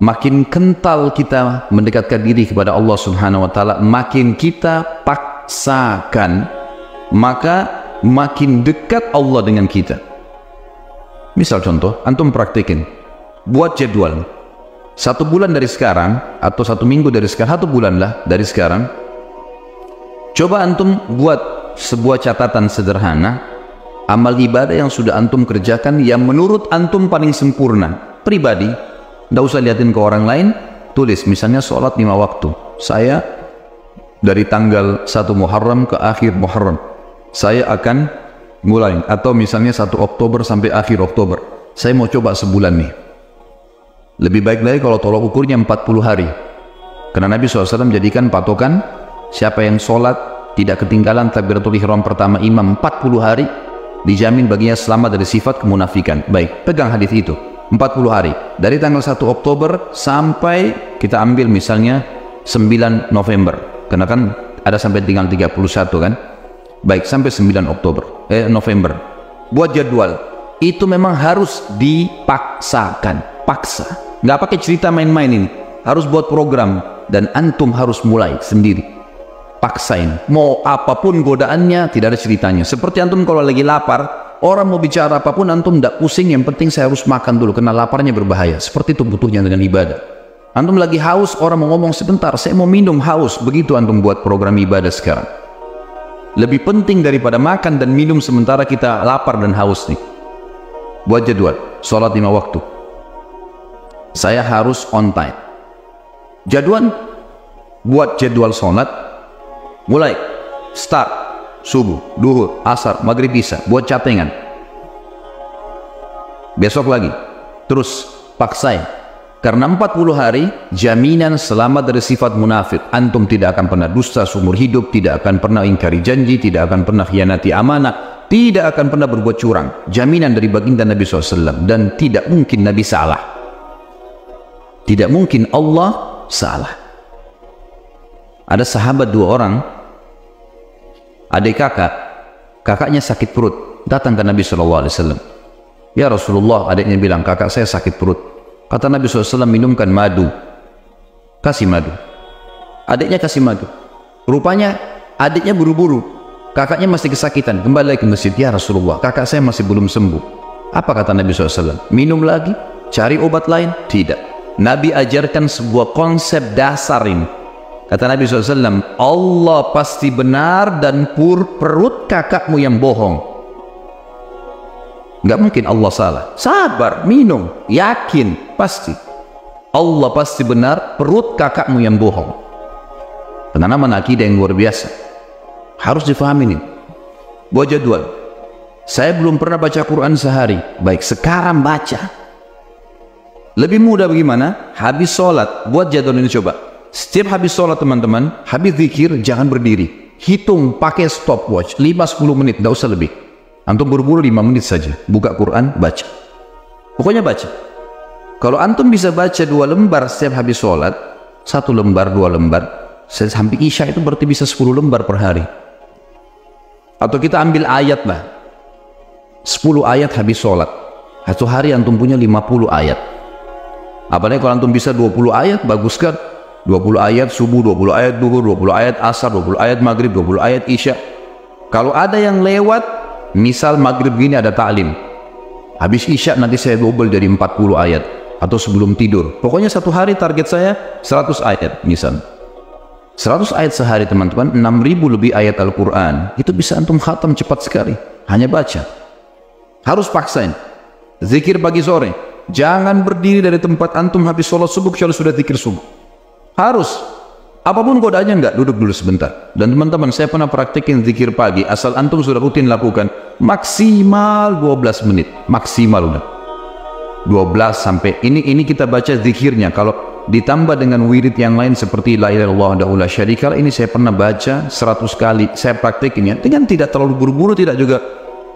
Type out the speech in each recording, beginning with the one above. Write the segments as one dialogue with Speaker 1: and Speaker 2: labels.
Speaker 1: makin kental kita mendekatkan diri kepada Allah Subhanahu wa taala, makin kita paksakan, maka makin dekat Allah dengan kita. Misal contoh, antum praktekin, buat jadwal 1 bulan dari sekarang, atau 1 minggu dari sekarang, 1 bulan lah dari sekarang, coba antum buat sebuah catatan sederhana amal ibadah yang sudah antum kerjakan yang menurut antum paling sempurna, pribadi. Tidak usah lihatin ke orang lain, tulis misalnya sholat 5 waktu. Saya dari tanggal 1 Muharram ke akhir Muharram, saya akan mulai, atau misalnya 1 Oktober sampai akhir Oktober, saya mau coba sebulan nih. Lebih baik lagi kalau tolak ukurnya 40 hari. Karena Nabi SAW jadikan patokan, siapa yang sholat tidak ketinggalan takbiratul ihram pertama imam 40 hari, dijamin baginya selamat dari sifat kemunafikan. Baik, pegang hadis itu. 40 hari dari tanggal 1 Oktober sampai kita ambil misalnya 9 November, karena kan ada sampai tinggal 31 kan. Baik, sampai 9 November buat jadwal. Itu memang harus dipaksakan, paksa, nggak pakai cerita main-main, ini harus buat program dan antum harus mulai sendiri, paksain. Mau apapun godaannya, tidak ada ceritanya. Seperti antum kalau lagi lapar, orang mau bicara apapun antum tidak pusing, yang penting saya harus makan dulu karena laparnya berbahaya. Seperti itu butuhnya dengan ibadah. Antum lagi haus, orang mau ngomong sebentar, saya mau minum, haus. Begitu antum buat program ibadah sekarang. Lebih penting daripada makan dan minum sementara kita lapar dan haus nih. Buat jadwal, sholat 5 waktu. Saya harus on time. Jadwal, buat jadwal sholat, mulai, start. Subuh, duhur, asar, maghrib, isya, buat catengan. Besok lagi, terus paksain. Karena 40 hari jaminan selamat dari sifat munafik. Antum tidak akan pernah dusta seumur hidup, tidak akan pernah ingkari janji, tidak akan pernah khianati amanah, tidak akan pernah berbuat curang. Jaminan dari baginda Nabi SAW. Dan tidak mungkin Nabi salah, tidak mungkin Allah salah. Ada sahabat 2 orang, adik kakaknya sakit perut, datang ke Nabi SAW. Ya Rasulullah, adiknya bilang, kakak saya sakit perut. Kata Nabi SAW, minumkan madu, kasih madu. Adiknya kasih madu. Rupanya adiknya buru-buru, kakaknya masih kesakitan, kembali lagi ke masjid. Ya Rasulullah, kakak saya masih belum sembuh. Apa kata Nabi SAW? Minum lagi, cari obat lain? Tidak. Nabi ajarkan sebuah konsep dasar ini. Kata Nabi SAW, Allah pasti benar dan perut kakakmu yang bohong. Nggak mungkin Allah salah. Sabar, minum, yakin, pasti. Allah pasti benar, perut kakakmu yang bohong. Penanaman akidah yang luar biasa. Harus difahami nih. Buat jadwal. Saya belum pernah baca Quran sehari. Baik, sekarang baca. Lebih mudah bagaimana? Habis sholat, buat jadwal ini coba. Setiap habis sholat teman-teman, habis zikir, jangan berdiri. Hitung pakai stopwatch, 5-10 menit, tidak usah lebih. Antum buru-buru 5 menit saja. Buka Quran, baca. Pokoknya baca. Kalau antum bisa baca 2 lembar setiap habis sholat, 1 lembar, 2 lembar, sampai isya itu berarti bisa 10 lembar per hari. Atau kita ambil ayat lah. 10 ayat habis sholat. 1 hari antum punya 50 ayat. Apalagi kalau antum bisa 20 ayat, bagus kan? 20 ayat subuh, 20 ayat duhur, 20 ayat asar, 20 ayat maghrib, 20 ayat isya. Kalau ada yang lewat, misal maghrib gini ada ta'lim, habis isya nanti saya double jadi 40 ayat, atau sebelum tidur. Pokoknya 1 hari target saya 100 ayat misal. 100 ayat sehari teman-teman, 6.000 lebih ayat Al-Quran. Itu bisa antum khatam cepat sekali, hanya baca. Harus paksain. Zikir pagi sore, jangan berdiri dari tempat antum habis sholat subuh kecuali sudah zikir subuh. Harus, apapun godaannya enggak, duduk dulu sebentar. Dan teman-teman, saya pernah praktekin zikir pagi, asal antum sudah rutin lakukan, maksimal 12 menit, maksimal udah 12 sampai ini kita baca zikirnya. Kalau ditambah dengan wirid yang lain seperti la ilaha illallah wahdahu la syarika lah, ini saya pernah baca 100 kali, saya praktekin ya, dengan tidak terlalu buru-buru, tidak juga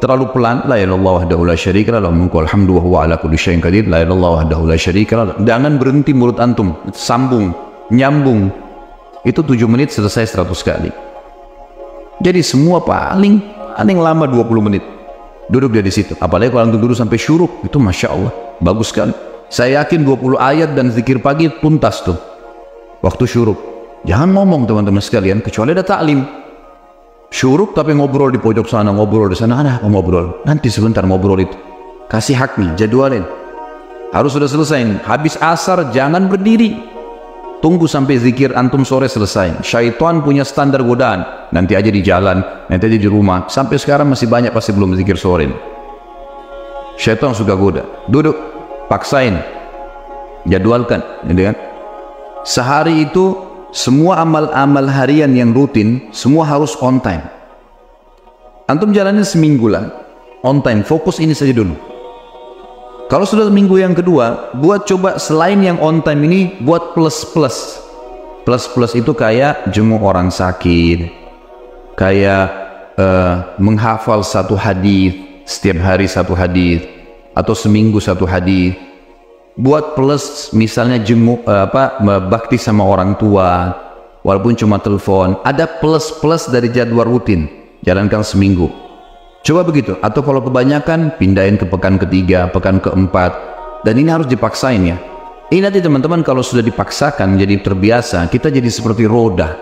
Speaker 1: terlalu pelan. La ilaha illallah wahdahu la syarika lah, lahul mulku wal hamdu wa huwa ala kulli syai'in qadir. La ilaha illallah wahdahu la syarika lah. Jangan berhenti mulut antum, sambung, nyambung. Itu 7 menit selesai 100 kali. Jadi semua paling lama 20 menit. Duduk dia di situ. Apalagi kalau antum duduk sampai syuruk, itu masya Allah, bagus sekali. Saya yakin 20 ayat dan zikir pagi tuntas tuh waktu syuruk. Jangan ngomong teman-teman sekalian kecuali ada taklim. Syuruk tapi ngobrol di pojok sana, ngobrol di sana, ada ngobrol. Nanti sebentar ngobrol itu. Kasih haknya, jadwalin. Harus sudah selesai. Habis asar jangan berdiri. Tunggu sampai zikir antum sore selesai. Syaitan punya standar godaan. Nanti aja di jalan, nanti aja di rumah. Sampai sekarang masih banyak pasti belum zikir sore. Syaitan suka goda. Duduk, paksain, jadwalkan, gitu kan? Sehari itu semua amal-amal harian yang rutin semua harus on time. Antum jalanin seminggu lah, on time, fokus ini saja dulu. Kalau sudah minggu yang kedua, buat coba selain yang on time ini, buat plus-plus. Plus-plus itu kayak jenguk orang sakit, kayak menghafal satu hadis, setiap hari satu hadis, atau seminggu satu hadis. Buat plus misalnya jenguk bakti sama orang tua, walaupun cuma telepon, ada plus-plus dari jadwal rutin, jalankan seminggu. Coba begitu, atau kalau kebanyakan pindahin ke pekan ketiga, pekan keempat, dan ini harus dipaksain ya. Ini nanti teman-teman kalau sudah dipaksakan jadi terbiasa, kita jadi seperti roda,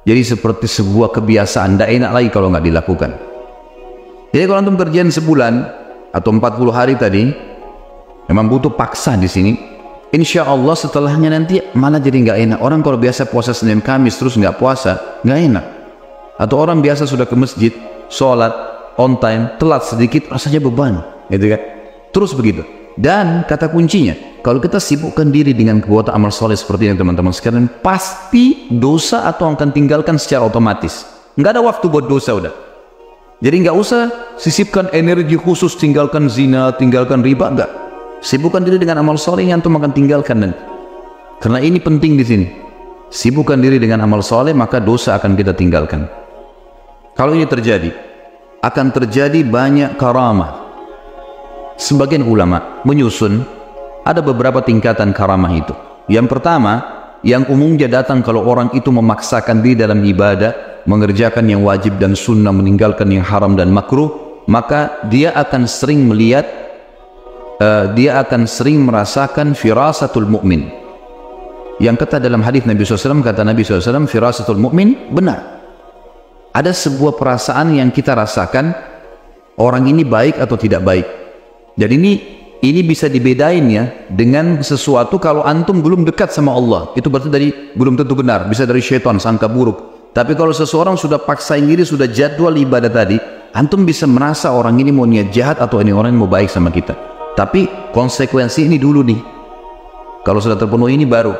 Speaker 1: jadi seperti sebuah kebiasaan, tidak enak lagi kalau nggak dilakukan. Jadi kalau antum kerjaan sebulan atau 40 hari tadi, memang butuh paksa di sini. Insya Allah setelahnya nanti malah jadi nggak enak. Orang kalau biasa puasa Senin Kamis terus nggak puasa, nggak enak. Atau orang biasa sudah ke masjid, sholat on time, telat sedikit rasanya beban, gitu kan? Terus begitu. Dan kata kuncinya, kalau kita sibukkan diri dengan perbuatan amal soleh seperti yang teman-teman sekalian, pasti dosa atau akan tinggalkan secara otomatis. Nggak ada waktu buat dosa udah. Jadi nggak usah sisipkan energi khusus, tinggalkan zina, tinggalkan riba, nggak. Sibukkan diri dengan amal soleh yang antum akan tinggalkan nanti. Karena ini penting di sini. Sibukkan diri dengan amal soleh, maka dosa akan kita tinggalkan. Kalau ini terjadi, akan terjadi banyak karamah. Sebagian ulama menyusun ada beberapa tingkatan karamah itu. Yang pertama, yang umumnya datang kalau orang itu memaksakan diri dalam ibadah, mengerjakan yang wajib dan sunnah, meninggalkan yang haram dan makruh, maka dia akan sering melihat, dia akan sering merasakan firasatul mu'min. Yang kata dalam hadis Nabi SAW, kata Nabi SAW, firasatul mu'min benar. Ada sebuah perasaan yang kita rasakan, orang ini baik atau tidak baik. Jadi ini bisa dibedain ya dengan sesuatu kalau antum belum dekat sama Allah, itu berarti dari belum tentu benar, bisa dari syaitan, sangka buruk. Tapi kalau seseorang sudah paksain diri, sudah jadwal ibadah tadi, antum bisa merasa orang ini mau niat jahat atau ini orang yang mau baik sama kita. Tapi konsekuensi ini dulu nih. Kalau sudah terpenuhi ini baru.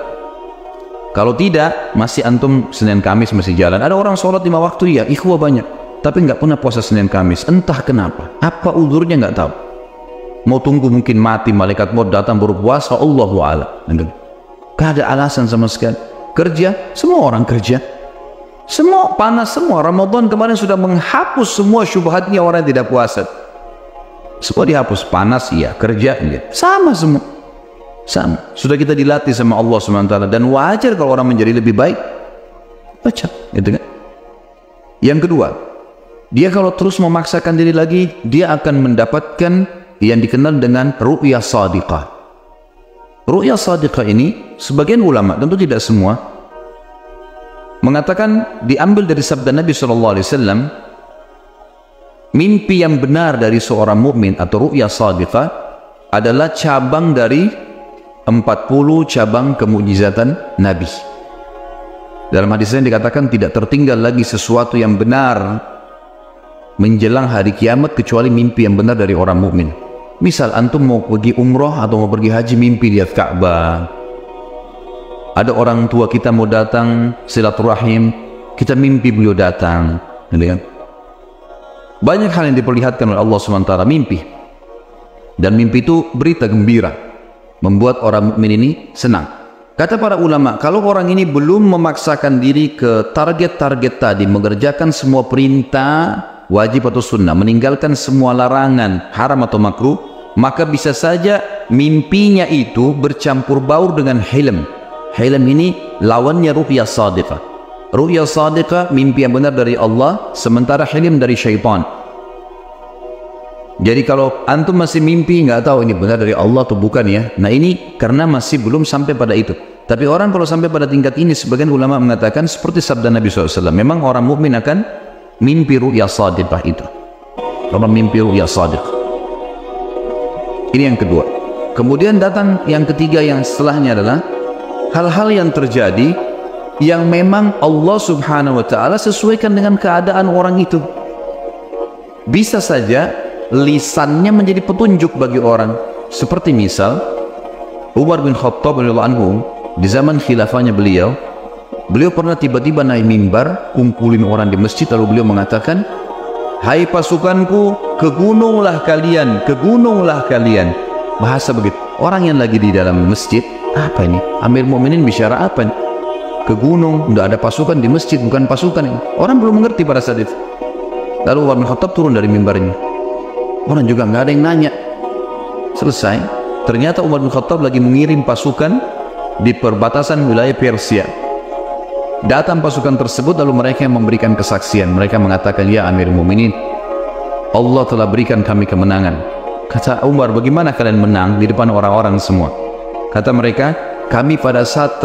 Speaker 1: Kalau tidak, masih antum Senin Kamis masih jalan. Ada orang sholat 5 waktu ya, ikhwah banyak, tapi nggak pernah puasa Senin Kamis. Entah kenapa. Apa uzurnya nggak tahu. Mau tunggu mungkin mati, malaikat maut datang baru puasa, Allahu a'lam. Gak ada alasan sama sekali. Kerja, semua orang kerja. Semua panas semua. Ramadan kemarin sudah menghapus semua syubhatnya orang yang tidak puasa. Semua dihapus, panas ya, kerja ya. Sama semua. Sama. Sudah kita dilatih sama Allah SWT, dan wajar kalau orang menjadi lebih baik. Baca, gitu kan? Yang kedua, dia kalau terus memaksakan diri lagi, dia akan mendapatkan yang dikenal dengan ru'yah sadiqah. Ru'yah sadiqah ini sebagian ulama, tentu tidak semua, mengatakan diambil dari sabda Nabi SAW, mimpi yang benar dari seorang mukmin atau ru'yah sadiqah adalah cabang dari 40 cabang kemujizatan Nabi. Dalam hadis ini dikatakan tidak tertinggal lagi sesuatu yang benar menjelang hari kiamat kecuali mimpi yang benar dari orang mukmin. Misal antum mau pergi umroh atau mau pergi haji, mimpi lihat Ka'bah. Ada orang tua kita mau datang silaturahim, kita mimpi beliau datang, gitu kan? Banyak hal yang diperlihatkan oleh Allah SWT, mimpi. Dan mimpi itu berita gembira, membuat orang mukmin ini senang. Kata para ulama, kalau orang ini belum memaksakan diri ke target-target tadi, mengerjakan semua perintah wajib atau sunnah, meninggalkan semua larangan haram atau makruh, maka bisa saja mimpinya itu bercampur baur dengan hilm. Hilm ini lawannya ru'yah sadiqah. Ru'yah sadiqah mimpi yang benar dari Allah, sementara hilm dari syaitan. Jadi kalau antum masih mimpi, nggak tahu ini benar dari Allah atau bukan ya. Nah ini karena masih belum sampai pada itu. Tapi orang kalau sampai pada tingkat ini, sebagian ulama mengatakan seperti sabda Nabi SAW, memang orang mukmin akan mimpi ru'ya shadiqah itu. Orang mimpi ru'ya shadiqah. Ini yang kedua. Kemudian datang yang ketiga, yang setelahnya adalah hal-hal yang terjadi yang memang Allah Subhanahu wa Ta'ala sesuaikan dengan keadaan orang itu. Bisa saja lisannya menjadi petunjuk bagi orang. Seperti misal Umar bin Khattab radhiyallahu anhu, di zaman khilafahnya beliau pernah tiba-tiba naik mimbar, kumpulin orang di masjid, lalu beliau mengatakan, "Hai pasukanku, ke gununglah kalian, ke gununglah kalian." Bahasa begitu. Orang yang lagi di dalam masjid, apa ini? Amir Mukminin bicara apa ini? Ke gunung, udah ada pasukan di masjid, bukan pasukan ini. Orang belum mengerti pada saat itu. Lalu Umar bin Khattab turun dari mimbarnya. Orang juga nggak ada yang nanya. Selesai. Ternyata Umar bin Khattab lagi mengirim pasukan di perbatasan wilayah Persia. Datang pasukan tersebut, lalu mereka yang memberikan kesaksian. Mereka mengatakan, "Ya Amir Mukminin, Allah telah berikan kami kemenangan." Kata Umar, "Bagaimana kalian menang di depan orang-orang semua?" Kata mereka, "Kami pada saat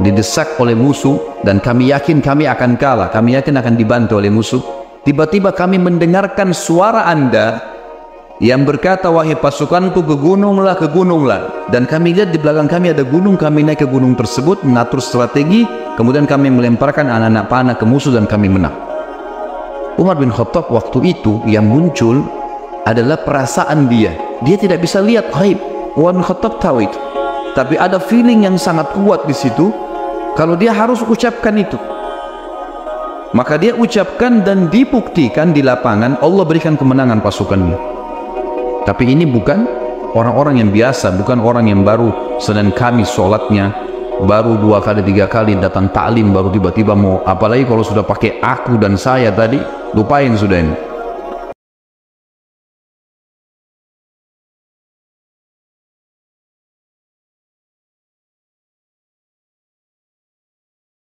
Speaker 1: didesak oleh musuh, dan kami yakin kami akan kalah, kami yakin akan dibantu oleh musuh. Tiba-tiba kami mendengarkan suara Anda yang berkata, 'Wahai pasukanku, ke gununglah, ke gununglah.' Dan kami lihat di belakang kami ada gunung, kami naik ke gunung tersebut, mengatur strategi, kemudian kami melemparkan anak-anak panah ke musuh dan kami menang." Umar bin Khattab waktu itu yang muncul adalah perasaan dia tidak bisa lihat ghaib. Umar bin Khattab tahu itu, tapi ada feeling yang sangat kuat di situ kalau dia harus ucapkan itu. Maka dia ucapkan dan dibuktikan di lapangan, Allah berikan kemenangan pasukannya. Tapi ini bukan orang-orang yang biasa, bukan orang yang baru Senin Kamis sholatnya, baru 2 kali 3 kali datang taklim, baru tiba-tiba mau, apalagi kalau sudah pakai aku dan saya tadi, lupain sudah ini.